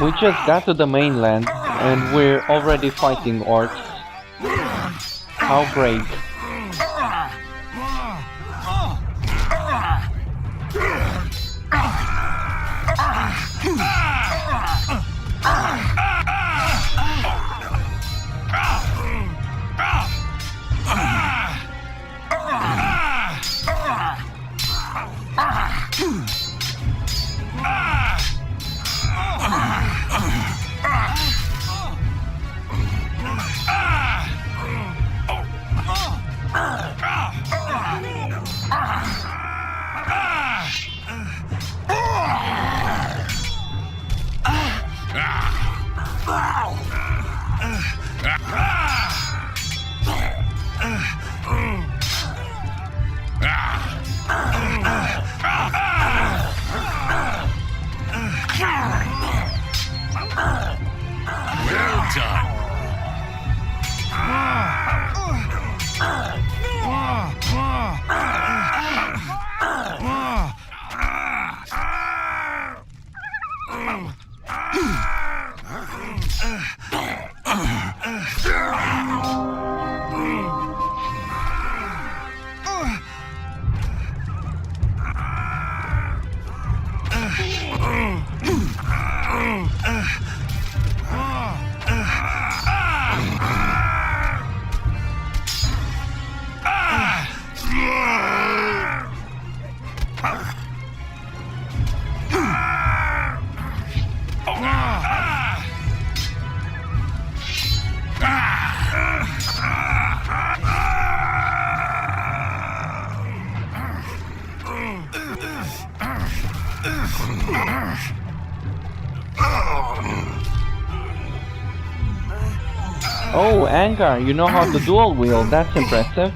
We just got to the mainland and we're already fighting orcs. How great. Oh, Angar, you know how to dual wield, that's impressive.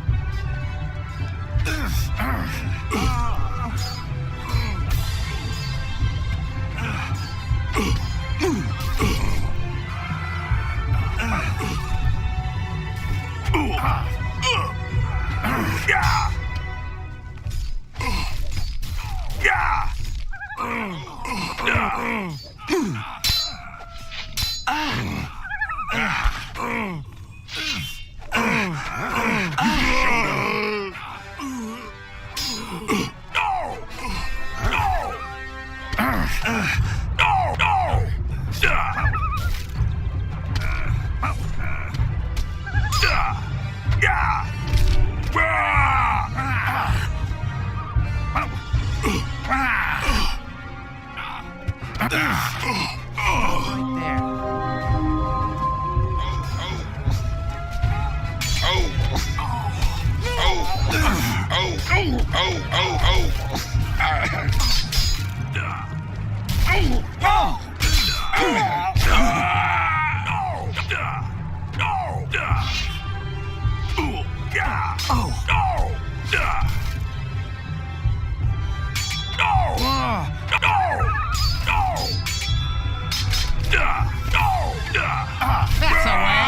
That's a way.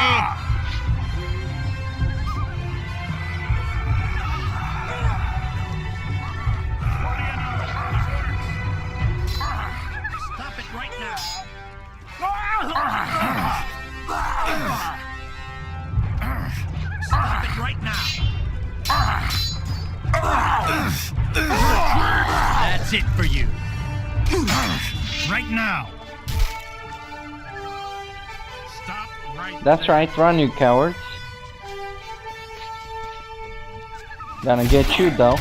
Stop it right now. Stop it right now. That's it for you. Right now. Stop right That's right, run you cowards. Gonna get you though.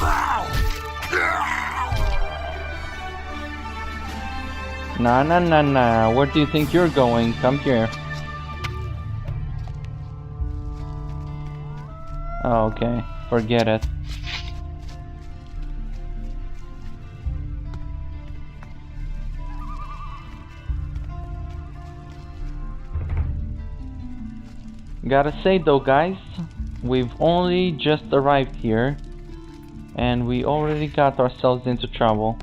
Nah, nah, nah, nah. Where do you think you're going? Come here. Oh, okay. Forget it. Gotta say though, guys, we've only just arrived here and we already got ourselves into trouble.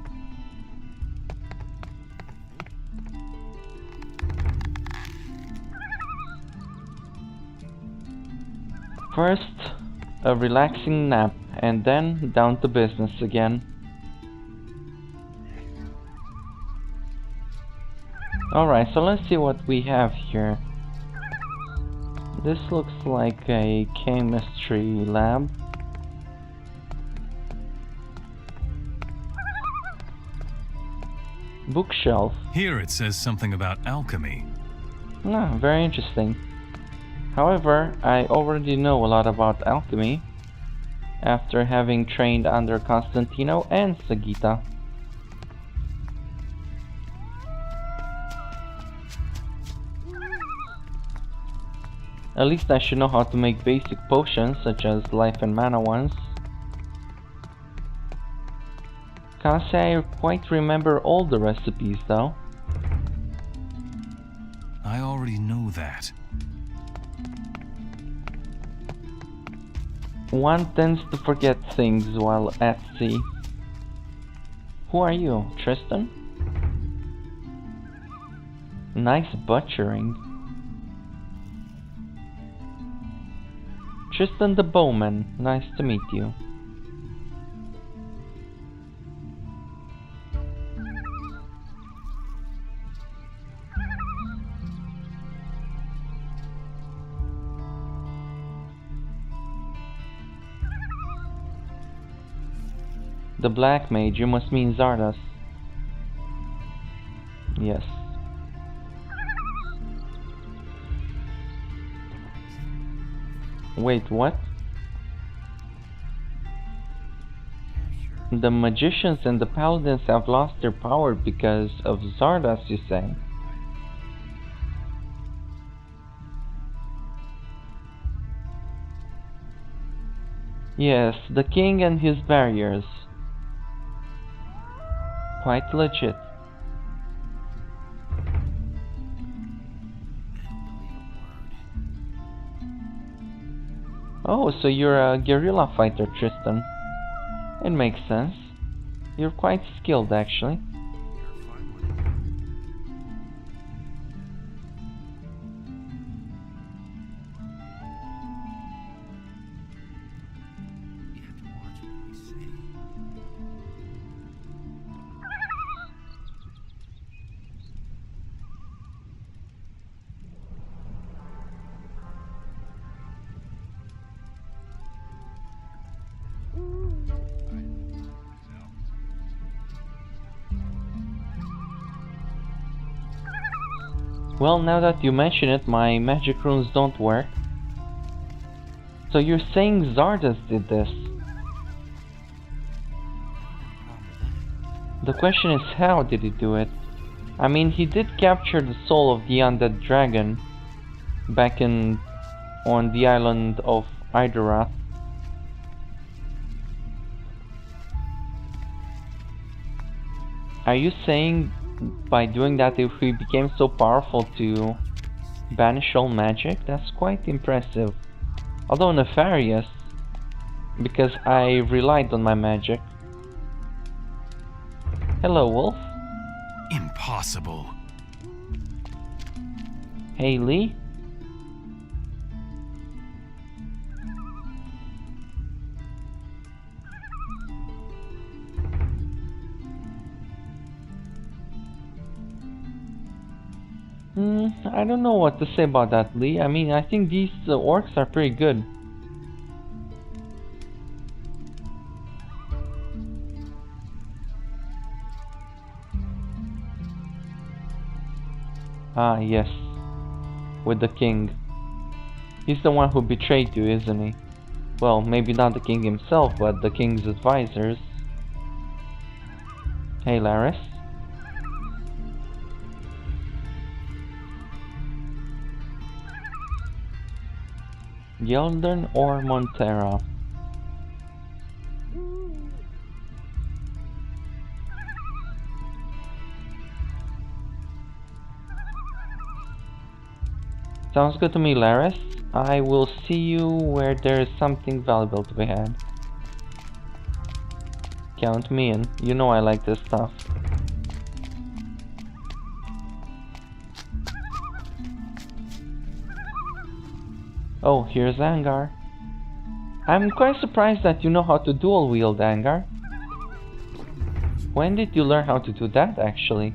First, a relaxing nap, and then down to business again. Alright, so let's see what we have here. This looks like a chemistry lab. Bookshelf. Here it says something about alchemy. Ah, very interesting. However, I already know a lot about alchemy after having trained under Constantino and Sagita. At least I should know how to make basic potions such as life and mana ones. Can't say I quite remember all the recipes though. I already know that. One tends to forget things while at sea. Who are you, Tristan? Nice butchering. Tristan the Bowman, nice to meet you. The Black Mage, you must mean Zardas. Yes. Wait, what? The magicians and the paladins have lost their power because of Zardas, you say? Yes, the king and his barriers. Quite legit. Oh, so you're a guerrilla fighter, Tristan. It makes sense. You're quite skilled, actually. Well, now that you mention it, my magic runes don't work. So you're saying Zardas did this? The question is, how did he do it? I mean, he did capture the soul of the undead dragon back on the island of Idarath. Are you saying by doing that he became so powerful to banish all magic? That's quite impressive. Although nefarious, because I relied on my magic. Hello, Wolf. Impossible. Hey, Lee. I don't know what to say about that, Lee. I mean, I think these orcs are pretty good. Ah, yes. With the king. He's the one who betrayed you, isn't he? Well, maybe not the king himself, but the king's advisors. Hey, Laris. Yeldon or Montera? Sounds good to me, Laris. I will see you where there is something valuable to be had. Count me in. You know I like this stuff. Oh, here's Angar. I'm quite surprised that you know how to dual wield, Angar. When did you learn how to do that, actually?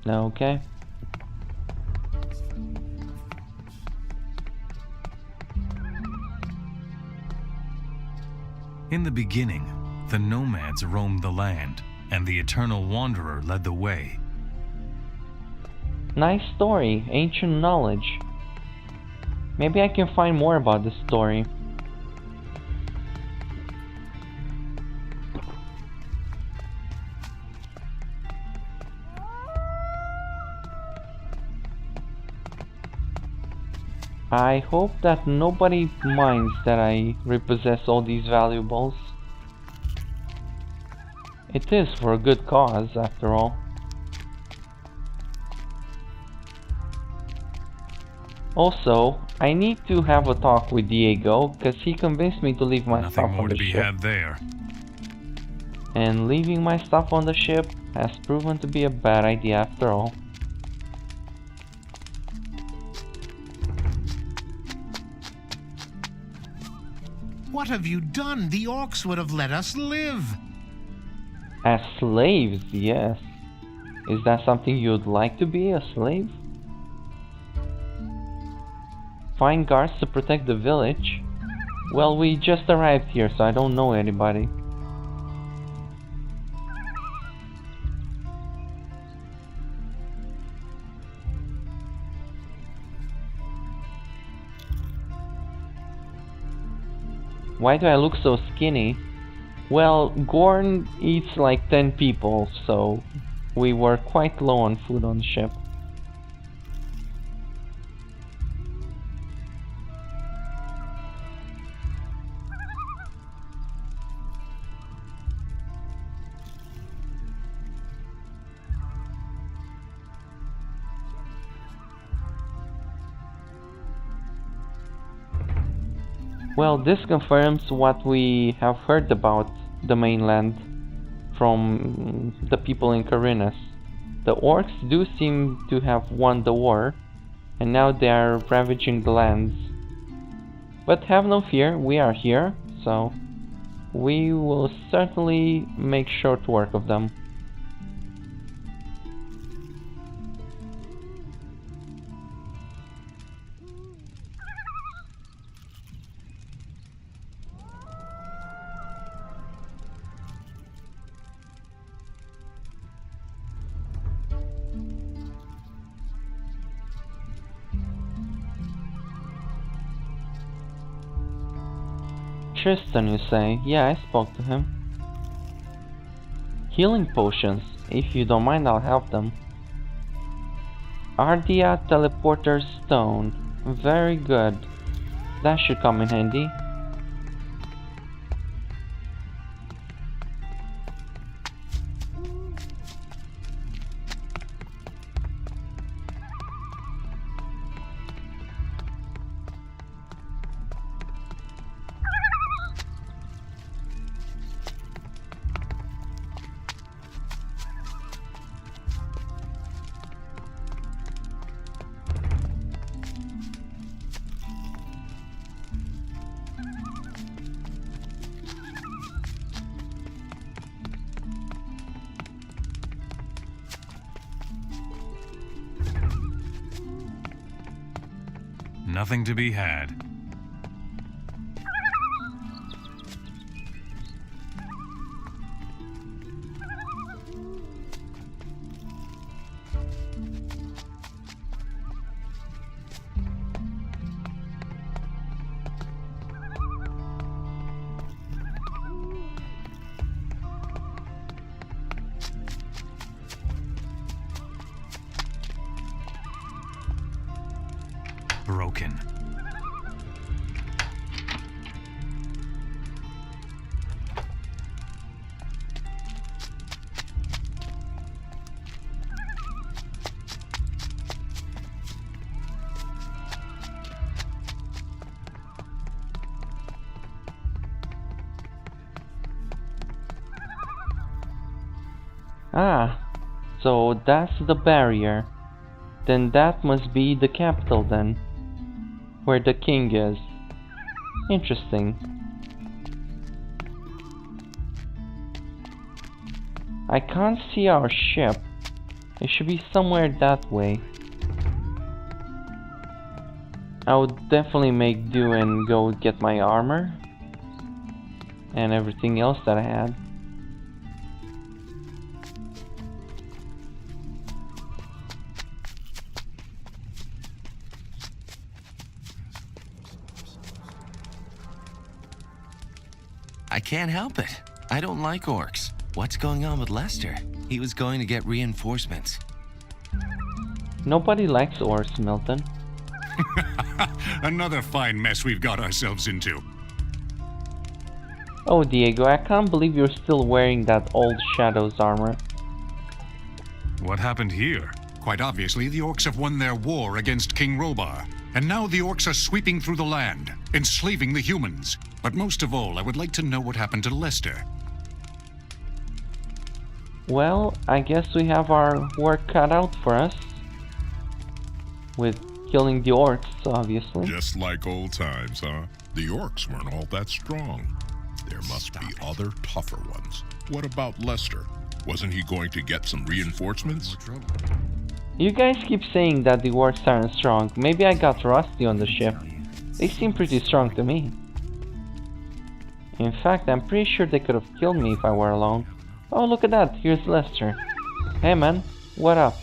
Okay. In the beginning, the nomads roamed the land, and the eternal wanderer led the way. Nice story, ancient knowledge. Maybe I can find more about this story. I hope that nobody minds that I repossess all these valuables. It is for a good cause, after all. Also, I need to have a talk with Diego, cause he convinced me to leave my Nothing stuff more on to the be ship. had there. And leaving my stuff on the ship has proven to be a bad idea after all. What have you done? The orcs would have let us live. As slaves, yes. Is that something you'd like to be, a slave? Find guards to protect the village? Well, we just arrived here, so I don't know anybody. Why do I look so skinny? Well, Gorn eats like 10 people, so we were quite low on food on the ship. Well, this confirms what we have heard about the mainland from the people in Carinas. The orcs do seem to have won the war, and now they are ravaging the lands. But have no fear, we are here, so we will certainly make short work of them. Tristan, you say? Yeah, I spoke to him. Healing potions. If you don't mind, I'll have them. Ardia Teleporter Stone. Very good. That should come in handy. Nothing to be had. Broken. Ah, so that's the barrier. Then that must be the capital then, where the king is. Interesting. I can't see our ship. It should be somewhere that way. I would definitely make do and go get my armor and everything else that I had. I can't help it. I don't like orcs. What's going on with Lester? He was going to get reinforcements. Nobody likes orcs, Milton. Another fine mess we've got ourselves into. Oh, Diego, I can't believe you're still wearing that old Shadows armor. What happened here? Quite obviously, the orcs have won their war against King Robar. And now the orcs are sweeping through the land, enslaving the humans. But most of all, I would like to know what happened to Lester. Well, I guess we have our work cut out for us. With killing the orcs, obviously. Just like old times, huh? The orcs weren't all that strong. There must be other tougher ones. What about Lester? Wasn't he going to get some reinforcements? You guys keep saying that the orcs aren't strong. Maybe I got rusty on the ship. They seem pretty strong to me. In fact, I'm pretty sure they could have killed me if I were alone. Oh, look at that. Here's Lester. Hey man, what up?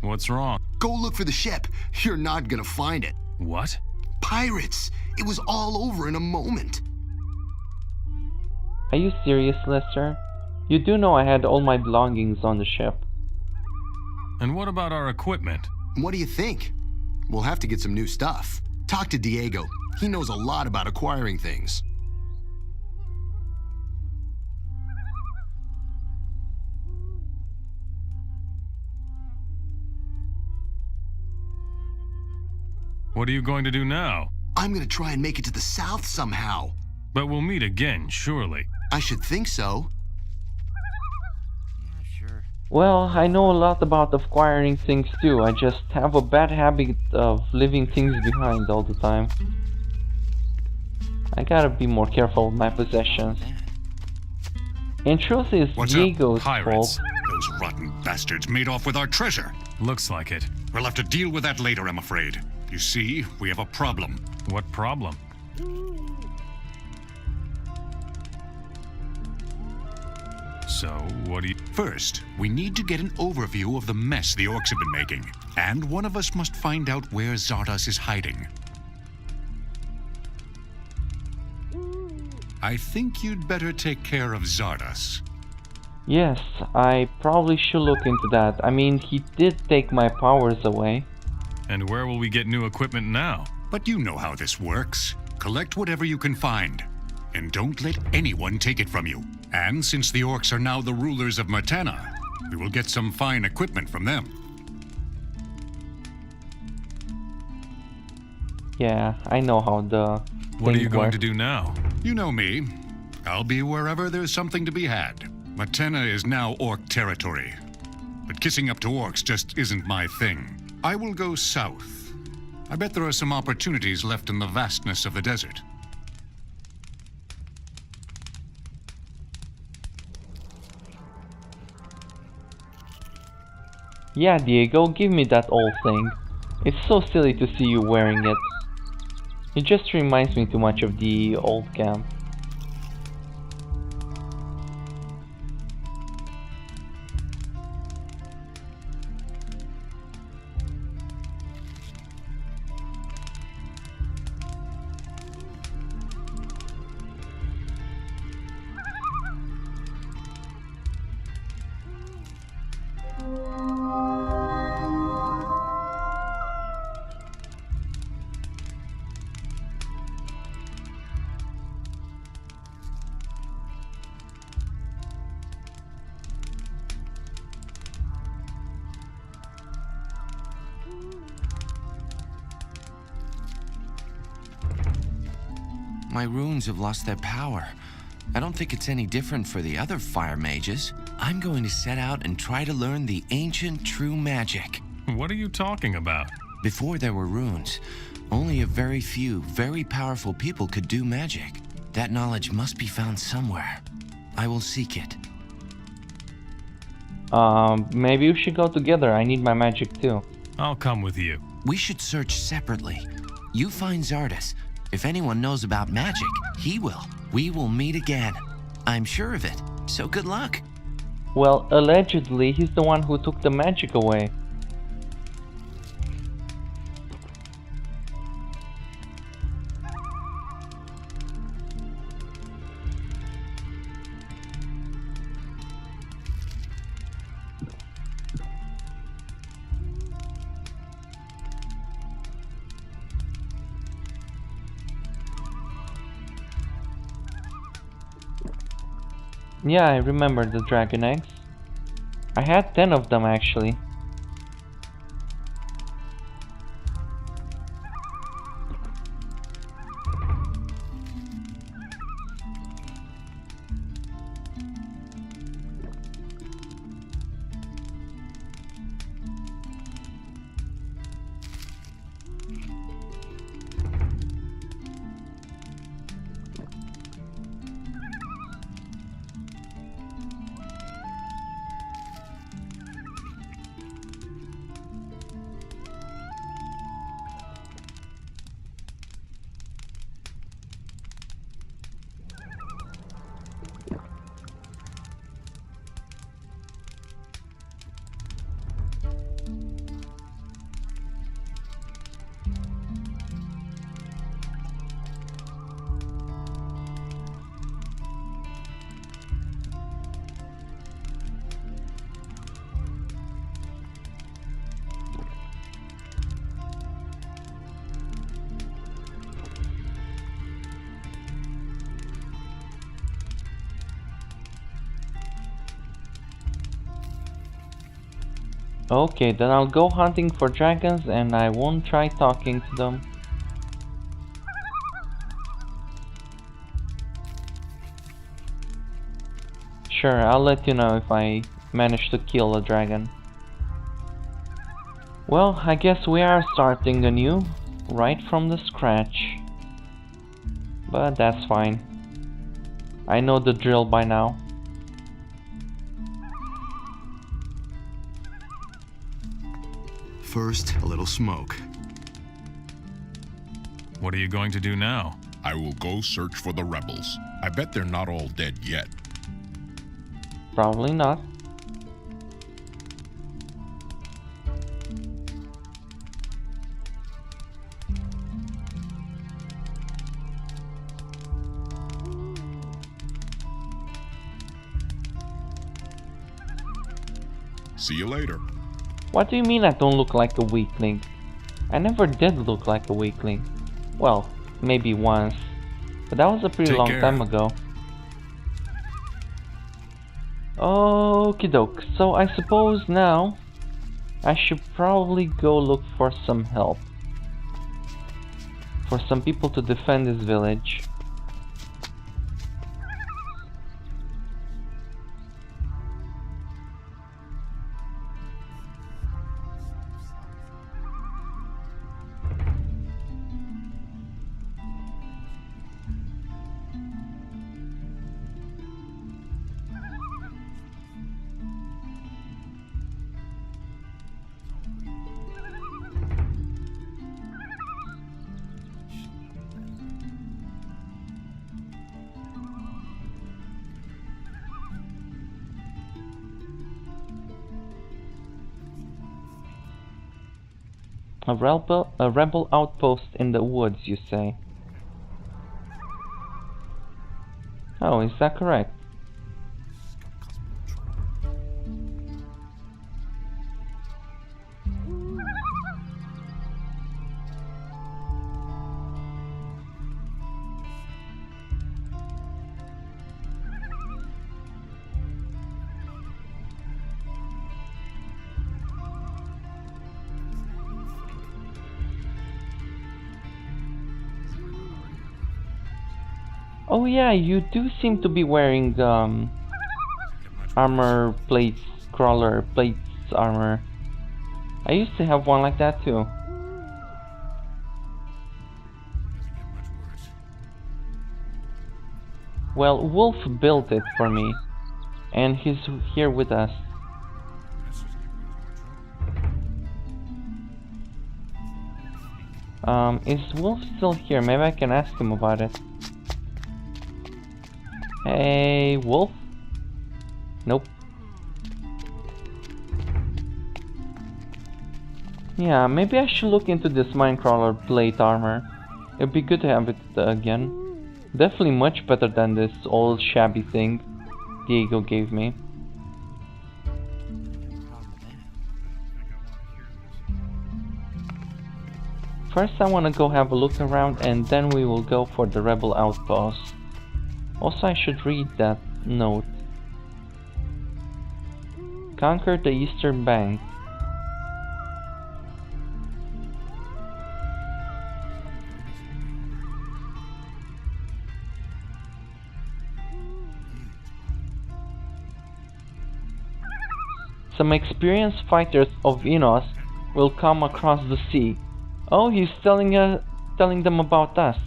What's wrong? Go look for the ship. You're not gonna find it. What? Pirates! It was all over in a moment. Are you serious, Lester? You do know I had all my belongings on the ship. And what about our equipment? What do you think? We'll have to get some new stuff. Talk to Diego. He knows a lot about acquiring things. What are you going to do now? I'm gonna try and make it to the south somehow. But we'll meet again, surely. I should think so. Well, I know a lot about acquiring things too. I just have a bad habit of leaving things behind all the time. I gotta be more careful with my possessions. In truth, it's What's Diego's up, pirates? fault. Those rotten bastards made off with our treasure. Looks like it. We'll have to deal with that later, I'm afraid. You see, we have a problem. What problem? So, what do you... First, we need to get an overview of the mess the orcs have been making. And one of us must find out where Zardos is hiding. I think you'd better take care of Zardos. Yes, I probably should look into that. I mean, he did take my powers away. And where will we get new equipment now? But you know how this works. Collect whatever you can find. And don't let anyone take it from you. And since the orcs are now the rulers of Myrtana, we will get some fine equipment from them. Yeah, I know how the What are thing you going works. to do now? You know me. I'll be wherever there's something to be had. Myrtana is now orc territory. But kissing up to orcs just isn't my thing. I will go south. I bet there are some opportunities left in the vastness of the desert. Yeah, Diego, give me that old thing. It's so silly to see you wearing it. It just reminds me too much of the old camp. My runes have lost their power. I don't think it's any different for the other fire mages. I'm going to set out and try to learn the ancient true magic. What are you talking about? Before there were runes, only a very few, very powerful people could do magic. That knowledge must be found somewhere. I will seek it. Maybe we should go together. I need my magic too. I'll come with you. We should search separately. You find Zardes. If anyone knows about magic, he will. We will meet again. I'm sure of it. So good luck. Well, allegedly, he's the one who took the magic away. Yeah, I remember the dragon eggs. I had 10 of them actually. Okay, then I'll go hunting for dragons and I won't try talking to them. Sure, I'll let you know if I manage to kill a dragon. Well, I guess we are starting anew, right from the scratch. But that's fine. I know the drill by now. First, a little smoke. What are you going to do now? I will go search for the rebels. I bet they're not all dead yet. Probably not. See you later. What do you mean I don't look like a weakling? I never did look like a weakling. Well, maybe once. But that was a pretty Take long care. time ago. Okie doke. So I suppose now I should probably go look for some help. For some people to defend this village. A rebel outpost in the woods, you say? Oh, is that correct? Oh yeah, you do seem to be wearing armor plates, crawler plates armor. I used to have one like that too. Well, Wolf built it for me, and he's here with us. Is Wolf still here? Maybe I can ask him about it. Hey, Wolf? Nope. Yeah, maybe I should look into this Minecrawler plate armor. It'd be good to have it again. Definitely much better than this old shabby thing Diego gave me. First I wanna go have a look around and then we will go for the rebel outpost. Also I should read that note. Conquer the eastern bank. Some experienced fighters of Enos will come across the sea. Oh, he's telling them about us.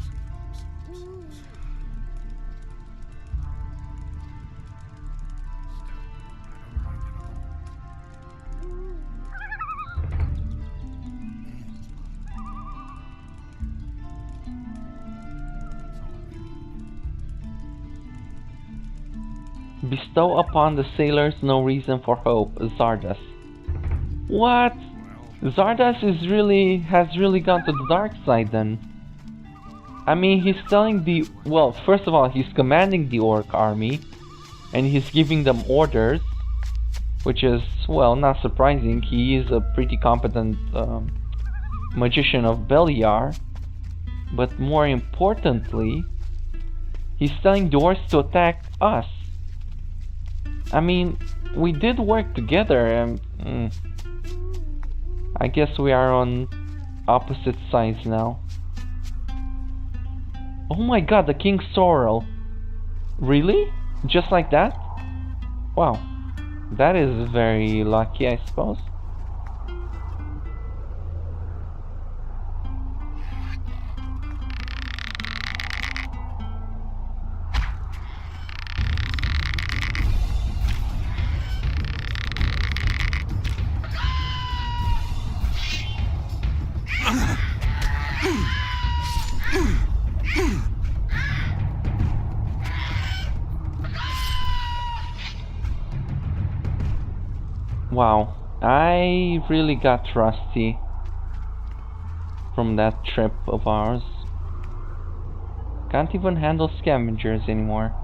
Bestow upon the sailors no reason for hope, Zardas. What? Zardas has really gone to the dark side then. I mean, he's telling the... Well, first of all, he's commanding the orc army. And he's giving them orders. Which is, well, not surprising. He is a pretty competent magician of Beliar. But more importantly, he's telling the orcs to attack us. I mean, we did work together and... I guess we are on opposite sides now. Oh my god, the King Sorrel. Really? Just like that? Wow. That is very lucky, I suppose. Wow, I really got rusty from that trip of ours. Can't even handle scavengers anymore.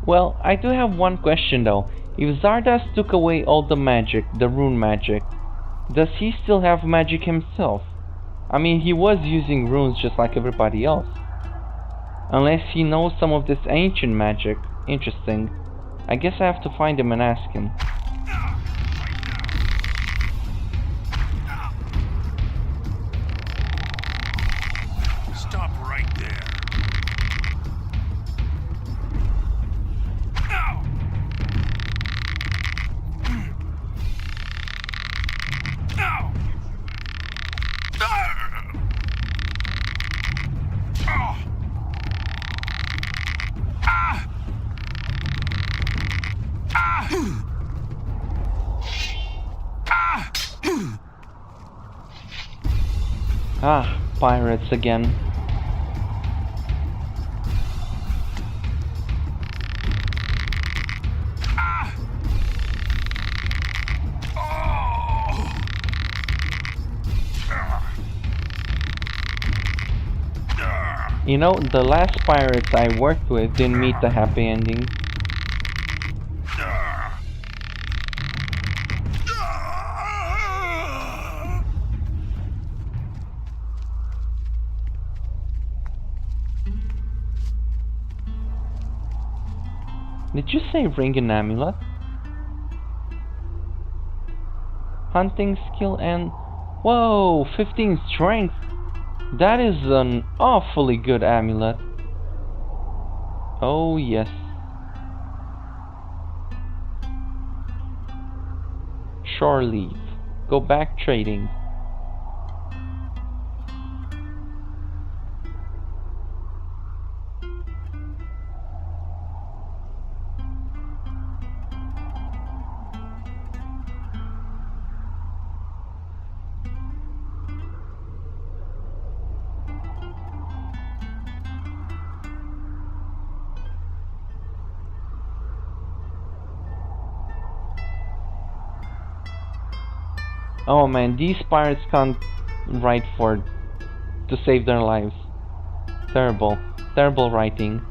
Well, I do have one question though. If Zardas took away all the magic, the rune magic, does he still have magic himself? I mean, he was using runes just like everybody else. Unless he knows some of this ancient magic. Interesting. I guess I have to find him and ask him. Stop right there. Ah, pirates again. You know, the last pirates I worked with didn't meet the happy ending. Did Did you say ring and amulet? Hunting skill and... Whoa! 15 strength! That is an awfully good amulet. Oh yes. Shore leave. Go back trading. Oh man, these pirates can't write to save their lives. Terrible. Terrible writing.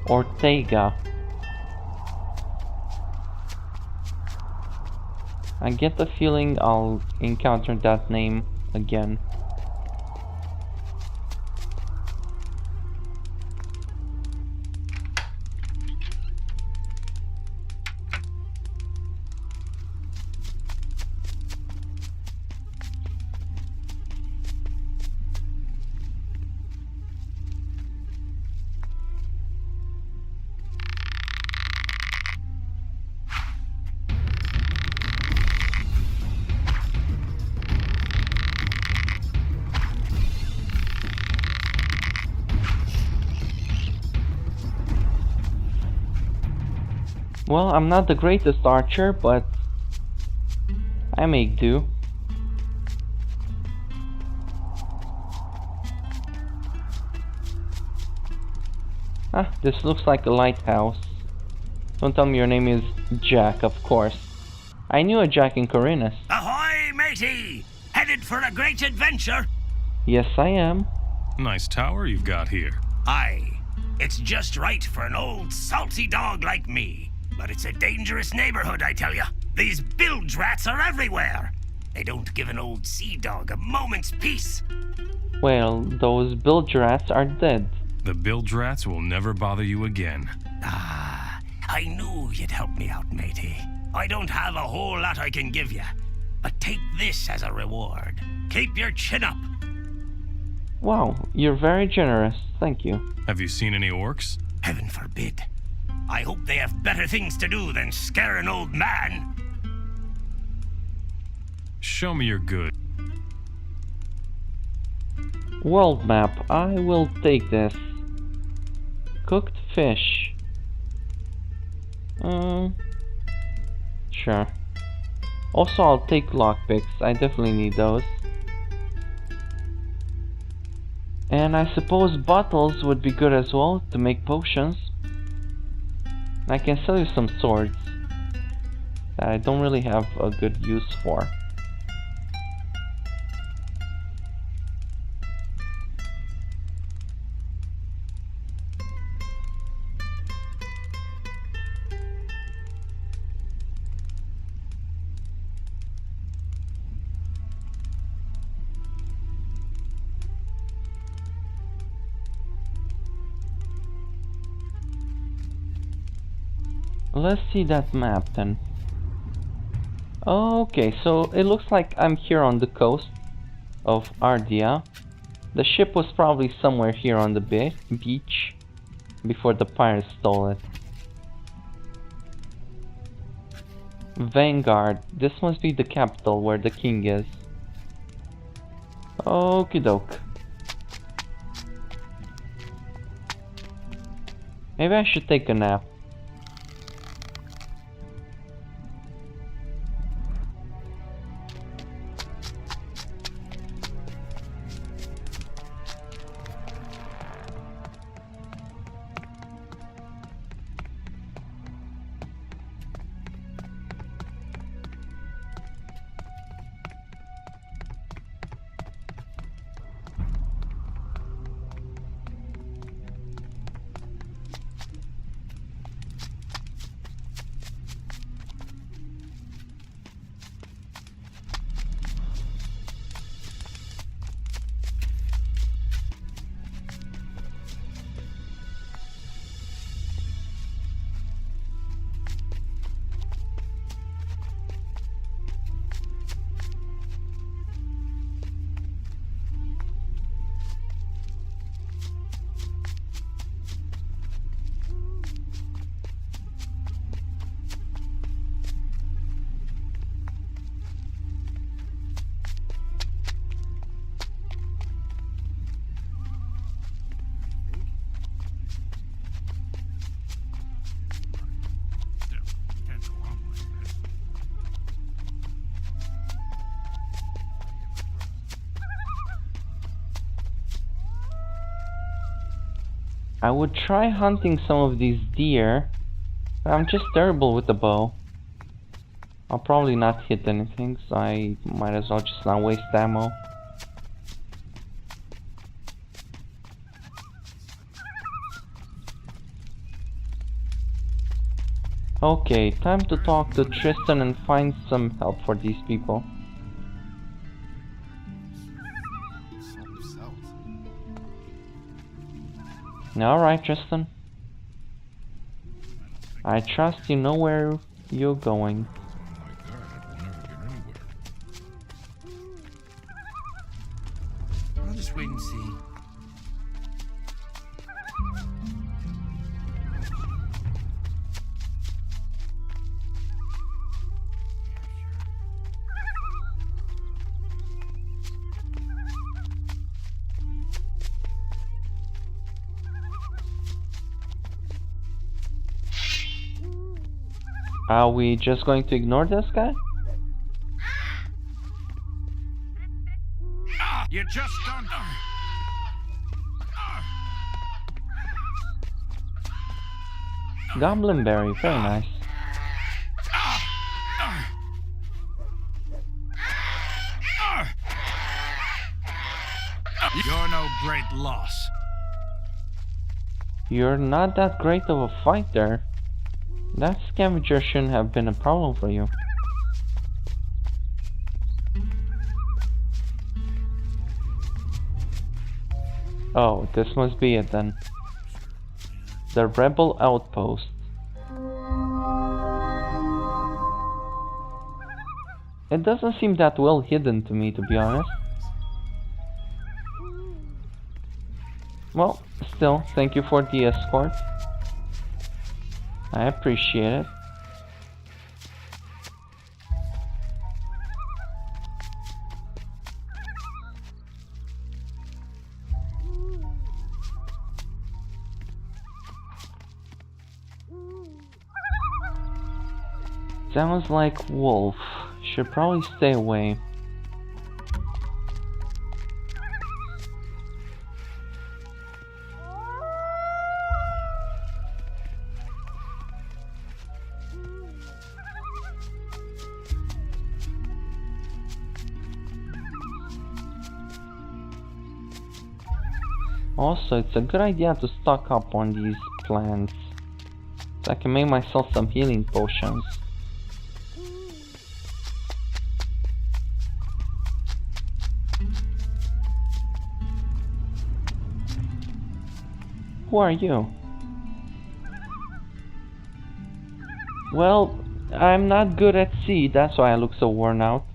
Ortega. I get the feeling I'll encounter that name again. Well, I'm not the greatest archer, but I make do. Ah, this looks like a lighthouse. Don't tell me your name is Jack, of course. I knew a Jack in Corinus. Ahoy, matey! Headed for a great adventure? Yes, I am. Nice tower you've got here. Aye. It's just right for an old salty dog like me. But it's a dangerous neighborhood, I tell ya. These bilge rats are everywhere. They don't give an old sea dog a moment's peace. Well, those bilge rats are dead. The bilge rats will never bother you again. Ah, I knew you'd help me out, matey. I don't have a whole lot I can give you, but take this as a reward. Keep your chin up. Wow, you're very generous. Thank you. Have you seen any orcs? Heaven forbid. I hope they have better things to do than scare an old man. Show me your good. World map. I will take this. Cooked fish. Sure. Also, I'll take lockpicks. I definitely need those. And I suppose bottles would be good as well to make potions. I can sell you some swords that I don't really have a good use for. Let's see that map then. Okay, so it looks like I'm here on the coast of Ardia. The ship was probably somewhere here on the beach before the pirates stole it. Vanguard. This must be the capital where the king is. Okie doke. Maybe I should take a nap. I would try hunting some of these deer, but I'm just terrible with the bow. I'll probably not hit anything, so I might as well just not waste ammo. Okay, time to talk to Tristan and find some help for these people. Alright, Tristan. I trust you know where you're going. Like that, it will never get anywhere. I'll just wait and see. Are we just going to ignore this guy? You just don't... Goblin berry, very nice. You're no great loss. You're not that great of a fighter. That scavenger shouldn't have been a problem for you. Oh, this must be it then. The rebel outpost. It doesn't seem that well hidden to me, to be honest. Well, still, thank you for the escort. I appreciate it. Sounds like wolf. Should probably stay away. Also, it's a good idea to stock up on these plants, so I can make myself some healing potions. Who are you? Well, I'm not good at sea, that's why I look so worn out.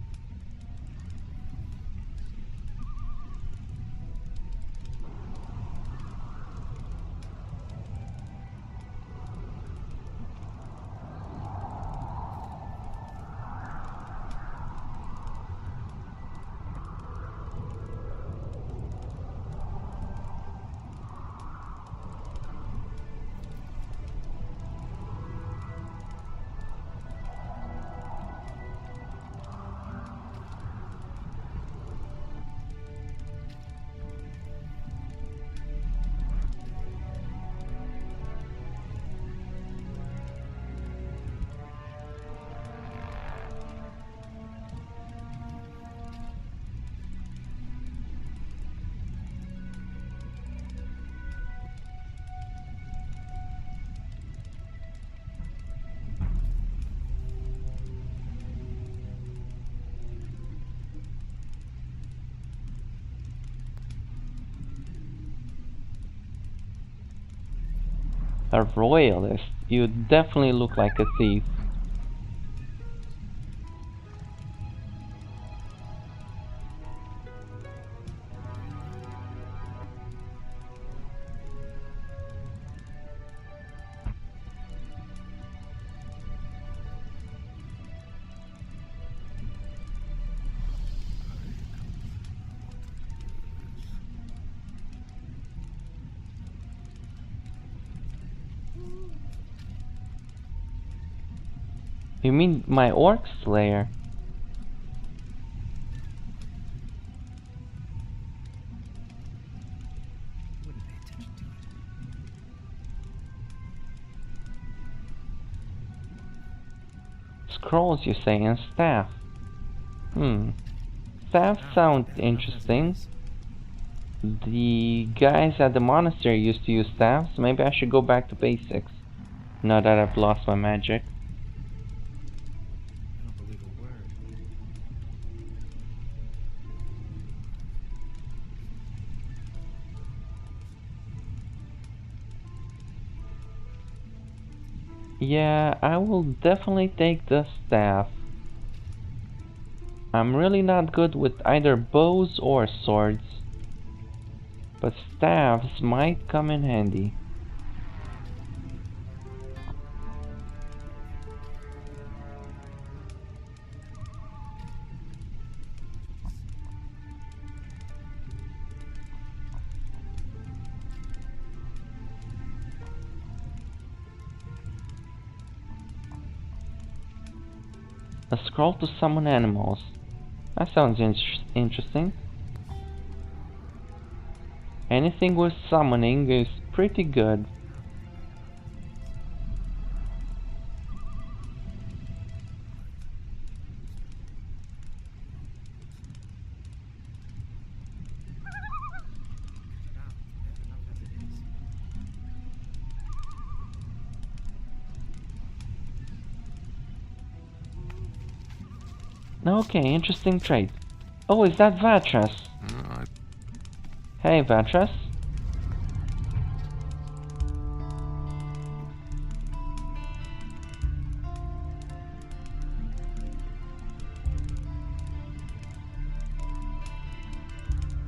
A royalist? You definitely look like a thief. You mean my orc slayer? Scrolls, you say, and staff. Staff sound interesting. The guys at the monastery used to use staffs. Maybe I should go back to basics, now that I've lost my magic. I don't believe a word. Yeah, I will definitely take the staff. I'm really not good with either bows or swords, but staffs might come in handy. A scroll to summon animals. That sounds interesting. Anything with summoning is pretty good. Okay, interesting trait. Oh, is that Vatras? Hey, Vatras.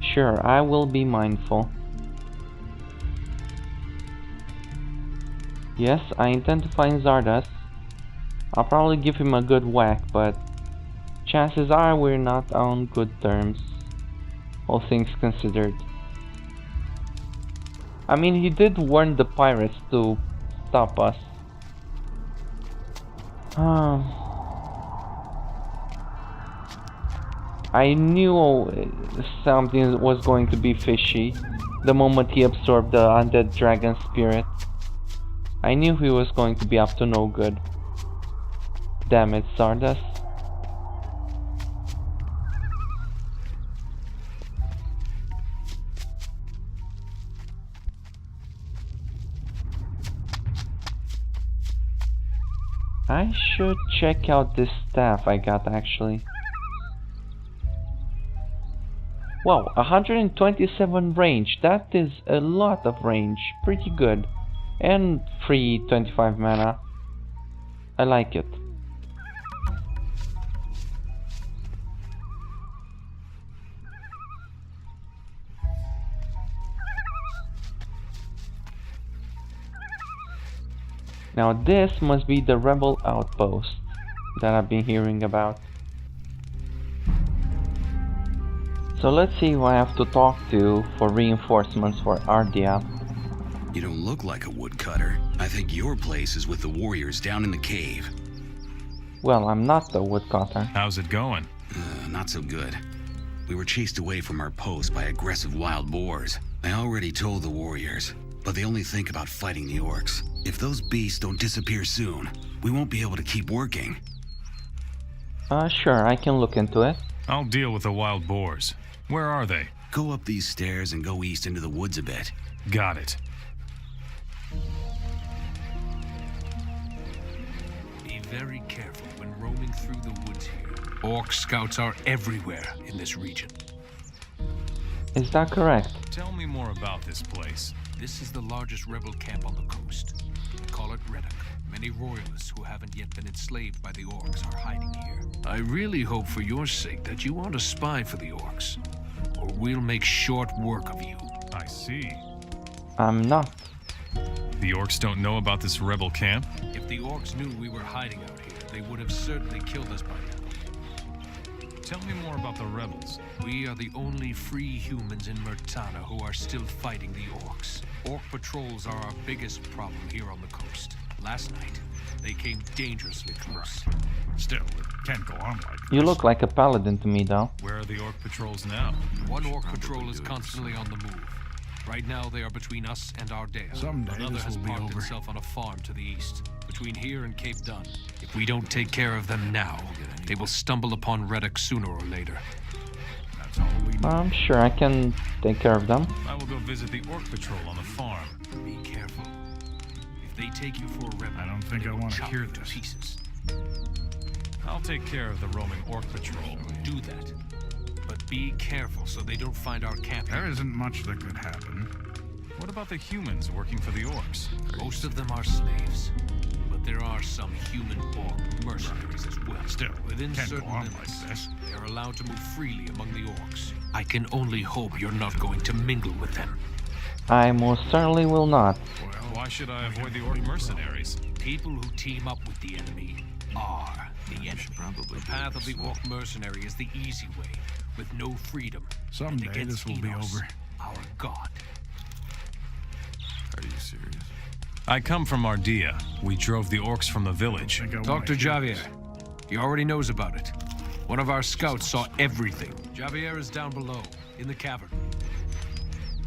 Sure, I will be mindful. Yes, I intend to find Zardas. I'll probably give him a good whack, but chances are we're not on good terms, all things considered. I mean, he did warn the pirates to stop us. I knew something was going to be fishy the moment he absorbed the undead dragon spirit. I knew he was going to be up to no good. Damn it, Zardas. I should check out this staff I got actually. Wow, 127 range. That is a lot of range. Pretty good. And free 25 mana. I like it. Now this must be the rebel outpost that I've been hearing about. So let's see who I have to talk to for reinforcements for Ardia. You don't look like a woodcutter. I think your place is with the warriors down in the cave. Well, I'm not the woodcutter. How's it going? Not so good. We were chased away from our post by aggressive wild boars. I already told the warriors, but they only think about fighting the orcs. If those beasts don't disappear soon, we won't be able to keep working. Sure, I can look into it. I'll deal with the wild boars. Where are they? Go up these stairs and go east into the woods a bit. Got it. Be very careful when roaming through the woods here. Orc scouts are everywhere in this region. Is that correct? Tell me more about this place. This is the largest rebel camp on the coast. They call it Reddock. Many royalists who haven't yet been enslaved by the orcs are hiding here. I really hope for your sake that you aren't a spy for the orcs, or we'll make short work of you. I see. I'm not. The orcs don't know about this rebel camp? If the orcs knew we were hiding out here, they would have certainly killed us by now. Tell me more about the rebels. We are the only free humans in Myrtana who are still fighting the orcs. Orc patrols are our biggest problem here on the coast. Last night, they came dangerously close. Still, it can't go on like this. You look like a paladin to me, though. Where are the orc patrols now? One orc patrol is constantly on the move. Right now, they are between us and Ardea. Someday Another this has will be parked over. itself on a farm to the east, between here and Cape Dun. If we don't take care of them now, they will stumble upon Reddock sooner or later. That's all we need. I'm sure I can take care of them. I will go visit the Orc Patrol on the farm. Be careful. If they take you for a rebel, I don't think they I will want to chop hear you to this. pieces. I'll take care of the roaming Orc Patrol. Do that. But be careful so they don't find our camp There here. isn't much that could happen. What about the humans working for the Orcs? Most of them are slaves. But there are some human Orc mercenaries as well. Still, Within can't go certain on limits, like this. they are allowed to move freely among the Orcs. I can only hope you're not going to mingle with them. I most certainly will not. Well, Why should I avoid the Orc mercenaries? People who team up with the enemy are the enemy. The path of the Orc mercenary is the easy way, with no freedom. and someday against this will be Enos, over. Our god. Are you serious? I come from Ardea. We drove the Orcs from the village. Think I Talk wanna to hear Javier. this. He already knows about it. One of our scouts saw everything. Javier is down below, in the cavern.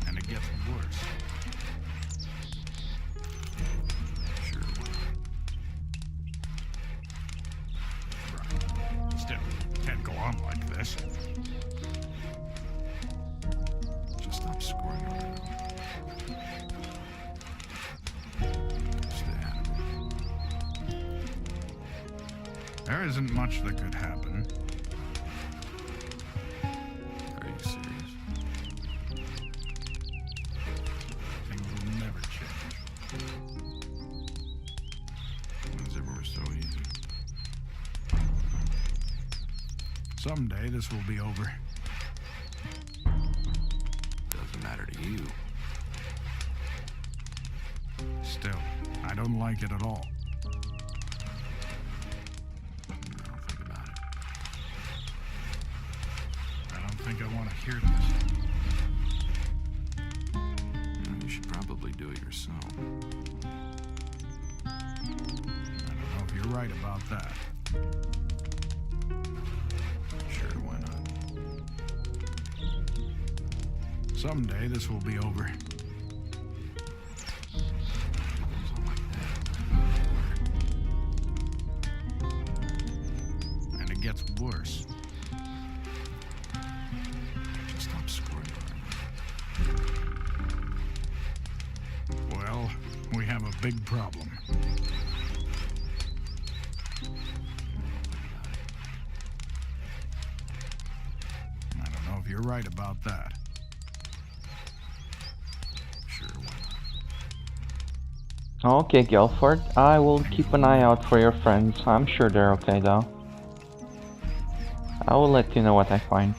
And it gets worse. Sure. Still, can't go on like this. Just stop screwing around. Stay out of it. There isn't much that could happen. Are you serious? Things will never change. It was ever so easy. Someday this will be over. Doesn't matter to you. Still, I don't like it at all. Now think about it. I don't think I want to hear this. You should probably do it yourself. I don't know if you're right about that. Sure, why not? Someday this will be over. Something like that. And it gets worse. Just stop screwing around. Well, we have a big problem. I don't know if you're right about that. Sure, why not? Okay, Guilford. I will keep an eye out for your friends. I'm sure they're okay though. I will let you know what I find.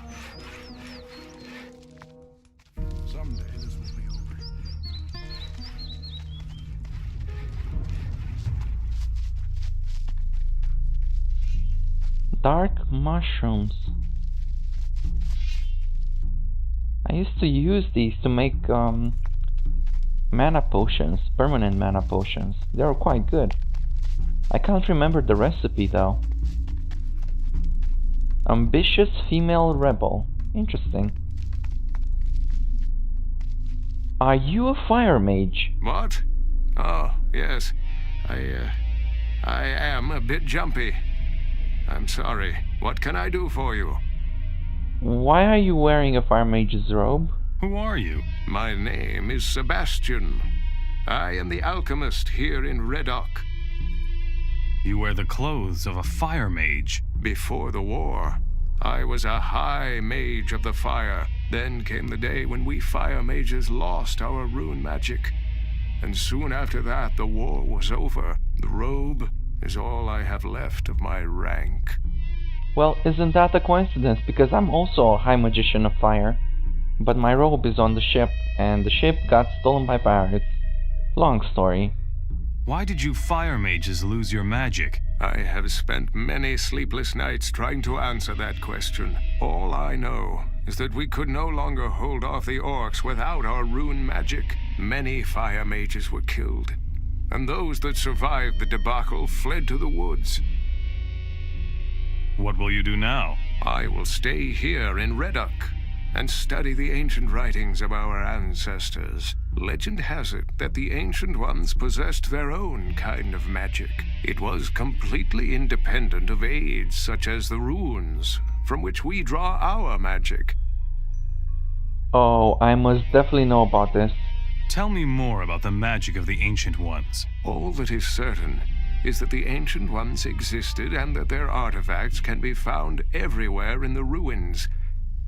Someday this will be over. Dark mushrooms. I used to use these to make mana potions, permanent mana potions. They were quite good. I can't remember the recipe though. Ambitious female rebel. Interesting. Are you a fire mage? What? Oh, yes. I am a bit jumpy. I'm sorry. What can I do for you? Why are you wearing a fire mage's robe? Who are you? My name is Sebastian. I am the alchemist here in Reddock. You wear the clothes of a fire mage. Before the war, I was a high mage of the fire. Then came the day when we fire mages lost our rune magic. And soon after that, the war was over. The robe is all I have left of my rank. Well, isn't that a coincidence? Because I'm also a high magician of fire. But my robe is on the ship, and the ship got stolen by pirates. Long story. Why did you fire mages lose your magic? I have spent many sleepless nights trying to answer that question. All I know is that we could no longer hold off the orcs without our rune magic. Many fire mages were killed, and those that survived the debacle fled to the woods. What will you do now? I will stay here in Reddock and study the ancient writings of our ancestors. Legend has it that the Ancient Ones possessed their own kind of magic. It was completely independent of aids such as the runes, from which we draw our magic. Oh, I must definitely know about this. Tell me more about the magic of the Ancient Ones. All that is certain is that the Ancient Ones existed and that their artifacts can be found everywhere in the ruins.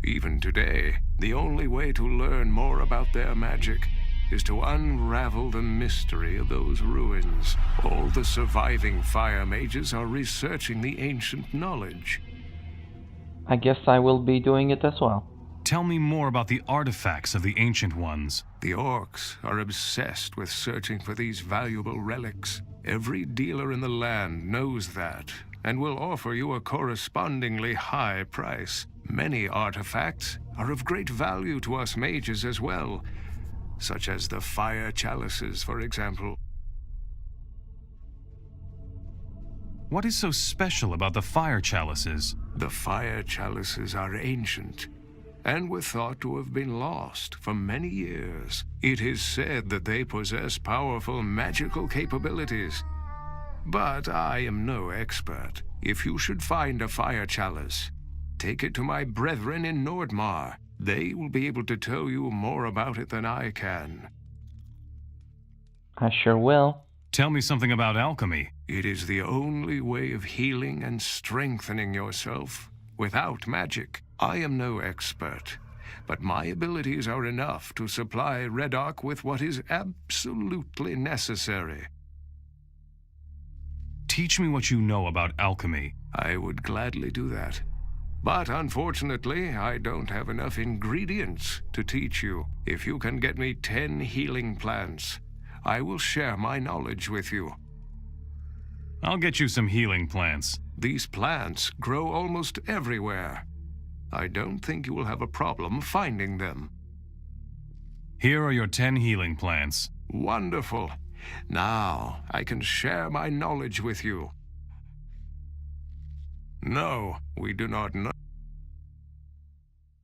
Even today, the only way to learn more about their magic is to unravel the mystery of those ruins. All the surviving fire mages are researching the ancient knowledge. I guess I will be doing it as well. Tell me more about the artifacts of the Ancient Ones. The orcs are obsessed with searching for these valuable relics. Every dealer in the land knows that, and will offer you a correspondingly high price. Many artifacts are of great value to us mages as well, such as the fire chalices, for example. What is so special about the fire chalices? The fire chalices are ancient and were thought to have been lost for many years. It is said that they possess powerful magical capabilities. But I am no expert. If you should find a fire chalice, take it to my brethren in Nordmar. They will be able to tell you more about it than I can. I sure will. Tell me something about alchemy. It is the only way of healing and strengthening yourself without magic. I am no expert, but my abilities are enough to supply Redok with what is absolutely necessary. Teach me what you know about alchemy. I would gladly do that. But unfortunately, I don't have enough ingredients to teach you. If you can get me 10 healing plants, I will share my knowledge with you. I'll get you some healing plants. These plants grow almost everywhere. I don't think you will have a problem finding them. Here are your 10 healing plants. Wonderful. Now I can share my knowledge with you. No, we do not know.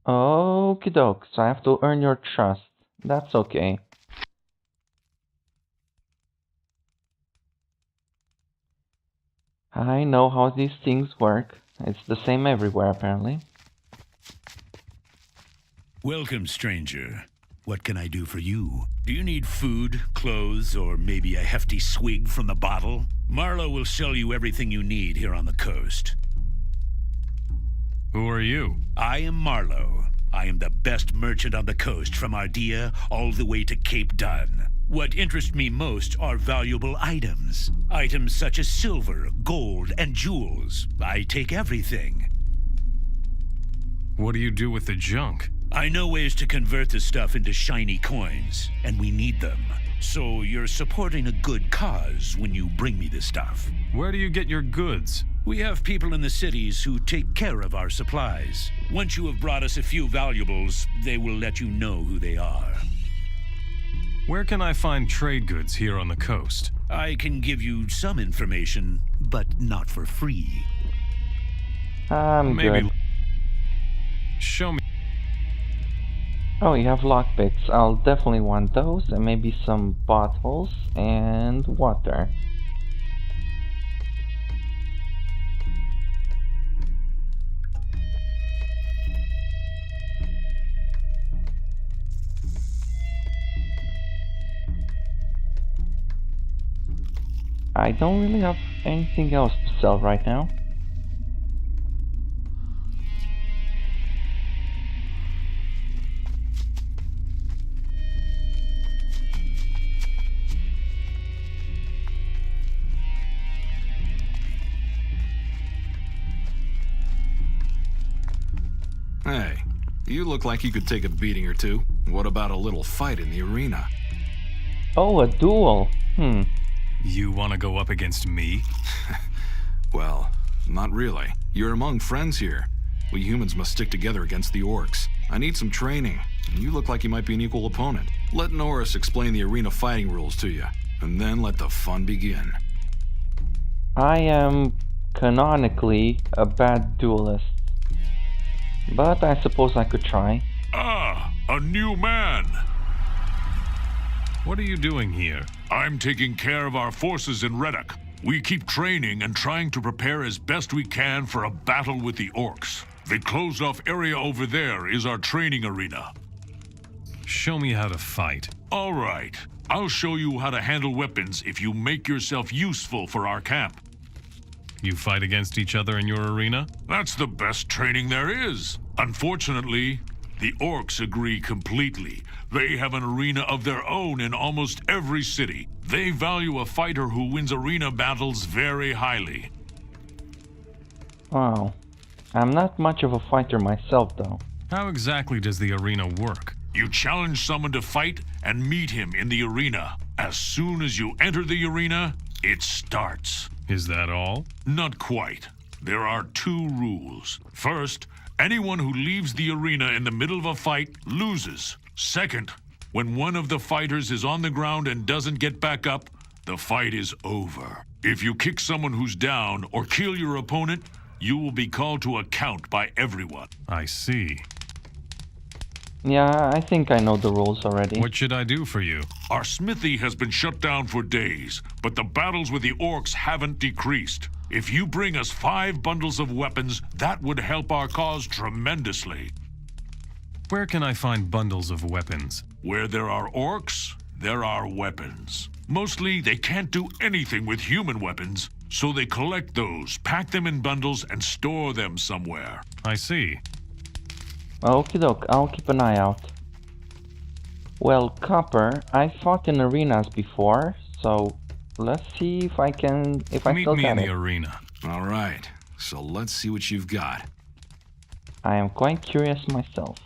Okie doke, so I have to earn your trust. That's okay. I know how these things work. It's the same everywhere, apparently. Welcome, stranger. What can I do for you? Do you need food, clothes, or maybe a hefty swig from the bottle? Marlowe will sell you everything you need here on the coast. Who are you? I am Marlowe. I am the best merchant on the coast, from Ardea all the way to Cape Dun. What interests me most are valuable items. Items such as silver, gold, and jewels. I take everything. What do you do with the junk? I know ways to convert the stuff into shiny coins, and we need them. So you're supporting a good cause when you bring me this stuff. Where do you get your goods? We have people in the cities who take care of our supplies. Once you have brought us a few valuables, they will let you know who they are. Where can I find trade goods here on the coast? I can give you some information, but not for free. Maybe. Good. Show me. Oh, you have lockpicks. I'll definitely want those, and maybe some bottles and water. I don't really have anything else to sell right now. Hey, you look like you could take a beating or two. What about a little fight in the arena? Oh, a duel. You want to go up against me? Well, not really. You're among friends here. We humans must stick together against the orcs. I need some training, and you look like you might be an equal opponent. Let Norris explain the arena fighting rules to you, and then let the fun begin. I am canonically a bad duelist, but I suppose I could try. Ah, a new man. What are you doing here? I'm taking care of our forces in Reddock. We keep training and trying to prepare as best we can for a battle with the orcs. The closed-off area over there is our training arena. Show me how to fight. All right. I'll show you how to handle weapons if you make yourself useful for our camp. You fight against each other in your arena? That's the best training there is. Unfortunately, the orcs agree completely. They have an arena of their own in almost every city. They value a fighter who wins arena battles very highly. Wow. I'm not much of a fighter myself, though. How exactly does the arena work? You challenge someone to fight and meet him in the arena. As soon as you enter the arena, it starts. Is that all? Not quite. There are 2 rules. First, anyone who leaves the arena in the middle of a fight loses. Second, when one of the fighters is on the ground and doesn't get back up, the fight is over. If you kick someone who's down or kill your opponent, you will be called to account by everyone. I see. Yeah, I think I know the rules already. What should I do for you? Our smithy has been shut down for days, but the battles with the orcs haven't decreased. If you bring us 5 bundles of weapons, that would help our cause tremendously. Where can I find bundles of weapons? Where there are orcs, there are weapons. Mostly, they can't do anything with human weapons, so they collect those, pack them in bundles, and store them somewhere. I see. Okie doke, I'll keep an eye out. Well, Copper, I fought in arenas before, so let's see if I can, if I still Meet me got in it. the arena. All right, so let's see what you've got. I am quite curious myself.